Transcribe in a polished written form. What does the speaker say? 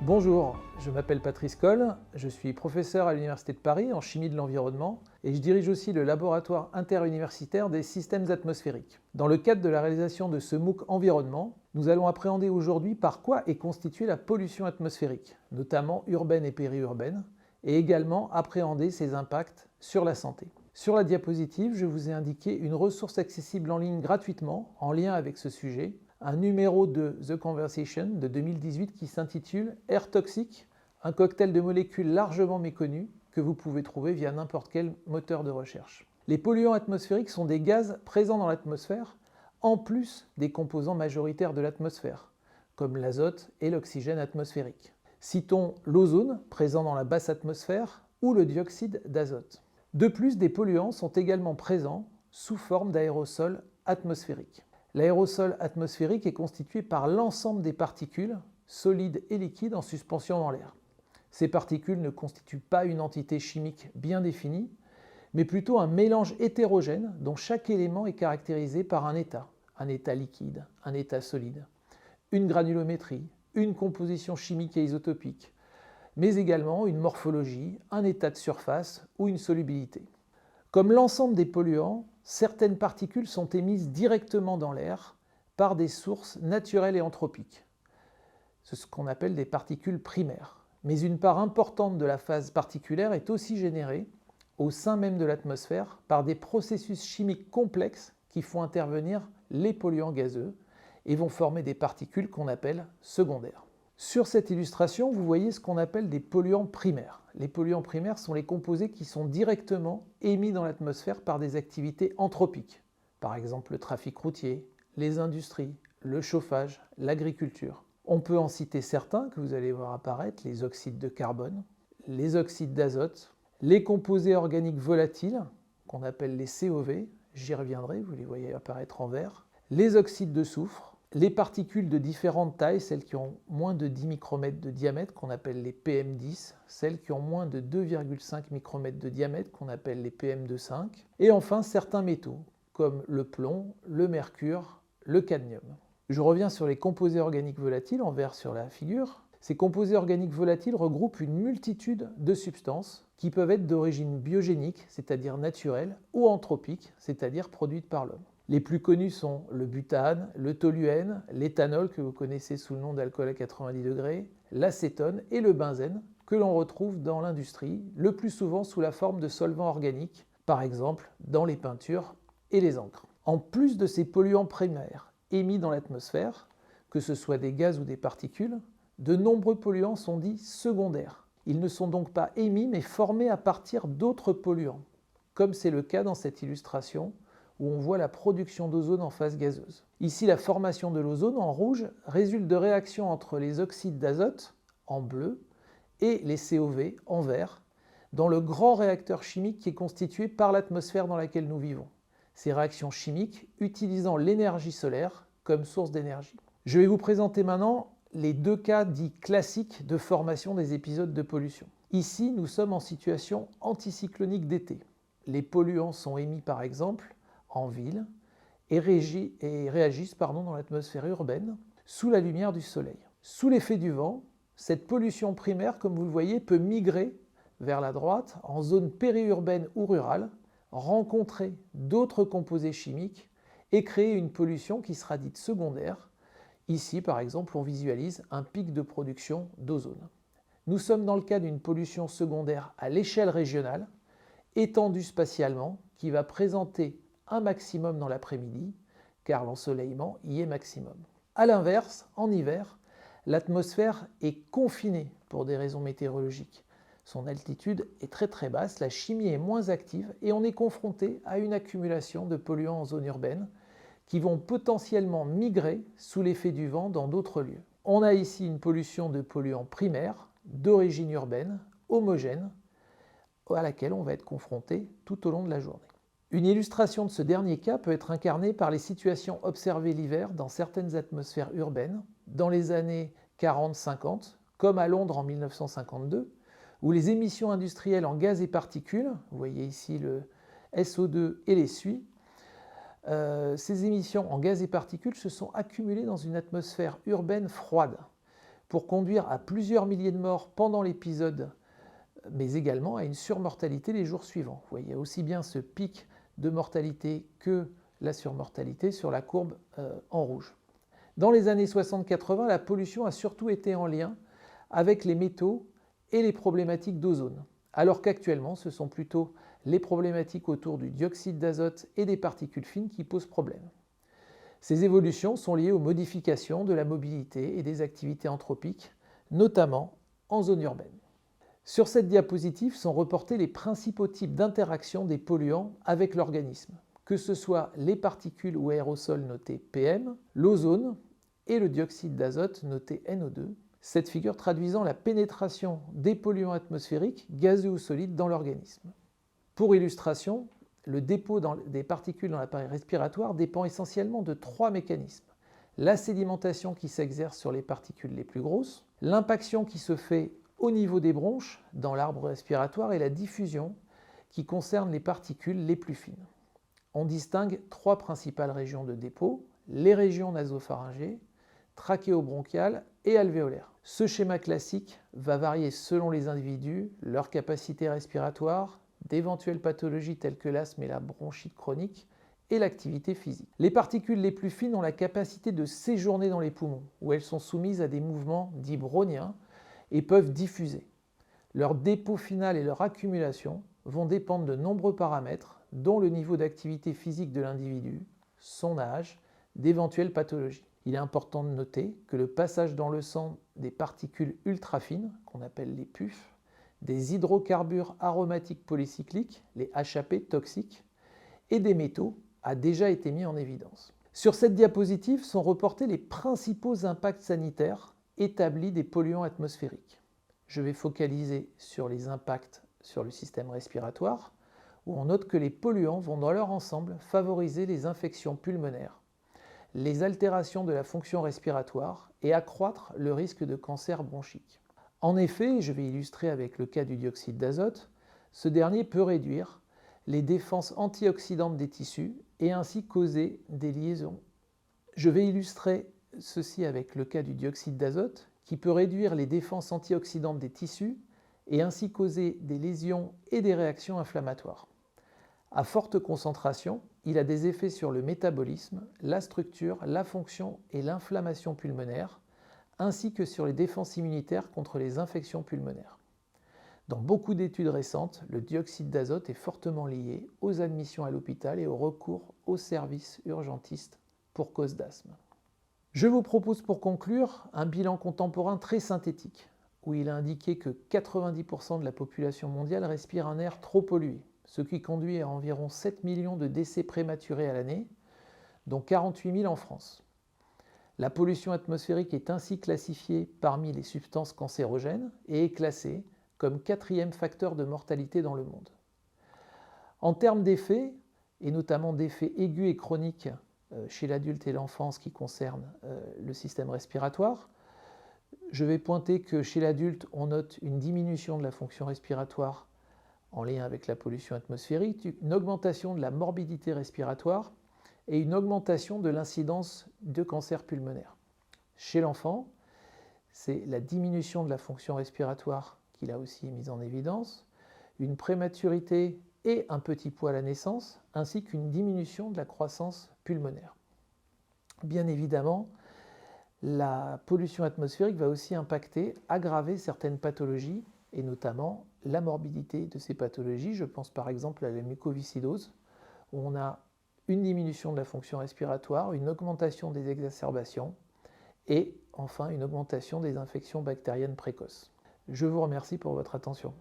Bonjour, je m'appelle Patrice Coll, je suis professeur à l'Université de Paris en chimie de l'environnement et je dirige aussi le laboratoire interuniversitaire des systèmes atmosphériques. Dans le cadre de la réalisation de ce MOOC Environnement, nous allons appréhender aujourd'hui par quoi est constituée la pollution atmosphérique, notamment urbaine et périurbaine, et également appréhender ses impacts sur la santé. Sur la diapositive, je vous ai indiqué une ressource accessible en ligne gratuitement en lien avec ce sujet, un numéro de The Conversation de 2018 qui s'intitule « Air toxique, un cocktail de molécules largement méconnues » que vous pouvez trouver via n'importe quel moteur de recherche. Les polluants atmosphériques sont des gaz présents dans l'atmosphère, en plus des composants majoritaires de l'atmosphère, comme l'azote et l'oxygène atmosphérique. Citons l'ozone, présent dans la basse atmosphère, ou le dioxyde d'azote. De plus, des polluants sont également présents sous forme d'aérosols atmosphériques. L'aérosol atmosphérique est constitué par l'ensemble des particules, solides et liquides, en suspension dans l'air. Ces particules ne constituent pas une entité chimique bien définie, mais plutôt un mélange hétérogène dont chaque élément est caractérisé par un état liquide, un état solide, une granulométrie, une composition chimique et isotopique, mais également une morphologie, un état de surface ou une solubilité. Comme l'ensemble des polluants, certaines particules sont émises directement dans l'air par des sources naturelles et anthropiques. C'est ce qu'on appelle des particules primaires. Mais une part importante de la phase particulaire est aussi générée au sein même de l'atmosphère par des processus chimiques complexes qui font intervenir les polluants gazeux et vont former des particules qu'on appelle secondaires. Sur cette illustration, vous voyez ce qu'on appelle des polluants primaires. Les polluants primaires sont les composés qui sont directement émis dans l'atmosphère par des activités anthropiques, par exemple le trafic routier, les industries, le chauffage, l'agriculture. On peut en citer certains que vous allez voir apparaître, les oxydes de carbone, les oxydes d'azote, les composés organiques volatiles, qu'on appelle les COV, j'y reviendrai, vous les voyez apparaître en vert, les oxydes de soufre, les particules de différentes tailles, celles qui ont moins de 10 micromètres de diamètre, qu'on appelle les PM10, celles qui ont moins de 2,5 micromètres de diamètre, qu'on appelle les PM2,5, et enfin certains métaux, comme le plomb, le mercure, le cadmium. Je reviens sur les composés organiques volatiles, en vert sur la figure. Ces composés organiques volatiles regroupent une multitude de substances qui peuvent être d'origine biogénique, c'est-à-dire naturelle, ou anthropique, c'est-à-dire produite par l'homme. Les plus connus sont le butane, le toluène, l'éthanol que vous connaissez sous le nom d'alcool à 90 degrés, l'acétone et le benzène que l'on retrouve dans l'industrie, le plus souvent sous la forme de solvants organiques, par exemple dans les peintures et les encres. En plus de ces polluants primaires émis dans l'atmosphère, que ce soit des gaz ou des particules, de nombreux polluants sont dits secondaires. Ils ne sont donc pas émis mais formés à partir d'autres polluants, comme c'est le cas dans cette illustration, où on voit la production d'ozone en phase gazeuse. Ici, la formation de l'ozone en rouge résulte de réactions entre les oxydes d'azote, en bleu, et les COV, en vert, dans le grand réacteur chimique qui est constitué par l'atmosphère dans laquelle nous vivons. Ces réactions chimiques utilisant l'énergie solaire comme source d'énergie. Je vais vous présenter maintenant les deux cas dits classiques de formation des épisodes de pollution. Ici, nous sommes en situation anticyclonique d'été. Les polluants sont émis par exemple en ville et réagissent dans l'atmosphère urbaine sous la lumière du soleil. Sous l'effet du vent, cette pollution primaire, comme vous le voyez, peut migrer vers la droite en zone périurbaine ou rurale, rencontrer d'autres composés chimiques et créer une pollution qui sera dite secondaire. Ici, par exemple, on visualise un pic de production d'ozone. Nous sommes dans le cas d'une pollution secondaire à l'échelle régionale, étendue spatialement, qui va présenter un maximum dans l'après-midi, car l'ensoleillement y est maximum. A l'inverse, en hiver, l'atmosphère est confinée pour des raisons météorologiques. Son altitude est très basse, la chimie est moins active et on est confronté à une accumulation de polluants en zone urbaine qui vont potentiellement migrer sous l'effet du vent dans d'autres lieux. On a ici une pollution de polluants primaires d'origine urbaine homogène à laquelle on va être confronté tout au long de la journée. Une illustration de ce dernier cas peut être incarnée par les situations observées l'hiver dans certaines atmosphères urbaines, dans les années 40-50, comme à Londres en 1952, où les émissions industrielles en gaz et particules, vous voyez ici le SO2 et les suies, ces émissions en gaz et particules se sont accumulées dans une atmosphère urbaine froide pour conduire à plusieurs milliers de morts pendant l'épisode, mais également à une surmortalité les jours suivants. Vous voyez aussi bien ce pic de mortalité que la surmortalité sur la courbe en rouge. Dans les années 60-80, la pollution a surtout été en lien avec les métaux et les problématiques d'ozone, alors qu'actuellement, ce sont plutôt les problématiques autour du dioxyde d'azote et des particules fines qui posent problème. Ces évolutions sont liées aux modifications de la mobilité et des activités anthropiques, notamment en zone urbaine. Sur cette diapositive sont reportés les principaux types d'interactions des polluants avec l'organisme, que ce soit les particules ou aérosols notés PM, l'ozone et le dioxyde d'azote noté NO2, cette figure traduisant la pénétration des polluants atmosphériques, gazeux ou solides, dans l'organisme. Pour illustration, le dépôt des particules dans l'appareil respiratoire dépend essentiellement de 3 mécanismes. La sédimentation qui s'exerce sur les particules les plus grosses, l'impaction qui se fait au niveau des bronches, dans l'arbre respiratoire, et la diffusion qui concerne les particules les plus fines. On distingue 3 principales régions de dépôt, les régions nasopharyngées, trachéobronchiales et alvéolaires. Ce schéma classique va varier selon les individus, leur capacité respiratoire, d'éventuelles pathologies telles que l'asthme et la bronchite chronique, et l'activité physique. Les particules les plus fines ont la capacité de séjourner dans les poumons, où elles sont soumises à des mouvements dits browniens et peuvent diffuser. Leur dépôt final et leur accumulation vont dépendre de nombreux paramètres, dont le niveau d'activité physique de l'individu, son âge, d'éventuelles pathologies. Il est important de noter que le passage dans le sang des particules ultra fines, qu'on appelle les PUF, des hydrocarbures aromatiques polycycliques, les HAP toxiques, et des métaux a déjà été mis en évidence. Sur cette diapositive sont reportés les principaux impacts sanitaires établis des polluants atmosphériques. Je vais focaliser sur les impacts sur le système respiratoire, où on note que les polluants vont dans leur ensemble favoriser les infections pulmonaires, les altérations de la fonction respiratoire et accroître le risque de cancer bronchique. En effet, je vais illustrer avec le cas du dioxyde d'azote, ce dernier peut réduire les défenses antioxydantes des tissus et ainsi causer des liaisons. Je vais illustrer ceci avec le cas du dioxyde d'azote qui peut réduire les défenses antioxydantes des tissus et ainsi causer des lésions et des réactions inflammatoires. À forte concentration, il a des effets sur le métabolisme, la structure, la fonction et l'inflammation pulmonaire, ainsi que sur les défenses immunitaires contre les infections pulmonaires. Dans beaucoup d'études récentes, le dioxyde d'azote est fortement lié aux admissions à l'hôpital et au recours aux services urgentistes pour cause d'asthme. Je vous propose pour conclure un bilan contemporain très synthétique, où il a indiqué que 90% de la population mondiale respire un air trop pollué, ce qui conduit à environ 7 millions de décès prématurés à l'année, dont 48 000 en France. La pollution atmosphérique est ainsi classifiée parmi les substances cancérogènes et est classée comme 4e facteur de mortalité dans le monde. En termes d'effets, et notamment d'effets aigus et chroniques chez l'adulte et l'enfant, ce qui concerne le système respiratoire, je vais pointer que chez l'adulte, on note une diminution de la fonction respiratoire en lien avec la pollution atmosphérique, une augmentation de la morbidité respiratoire et une augmentation de l'incidence de cancer pulmonaire. Chez l'enfant, c'est la diminution de la fonction respiratoire qu'il a aussi mise en évidence, une prématurité et un petit poids à la naissance, ainsi qu'une diminution de la croissance pulmonaire. Bien évidemment, la pollution atmosphérique va aussi impacter, aggraver certaines pathologies, et notamment la morbidité de ces pathologies. Je pense par exemple à la mucoviscidose, où on a une diminution de la fonction respiratoire, une augmentation des exacerbations et enfin une augmentation des infections bactériennes précoces. Je vous remercie pour votre attention.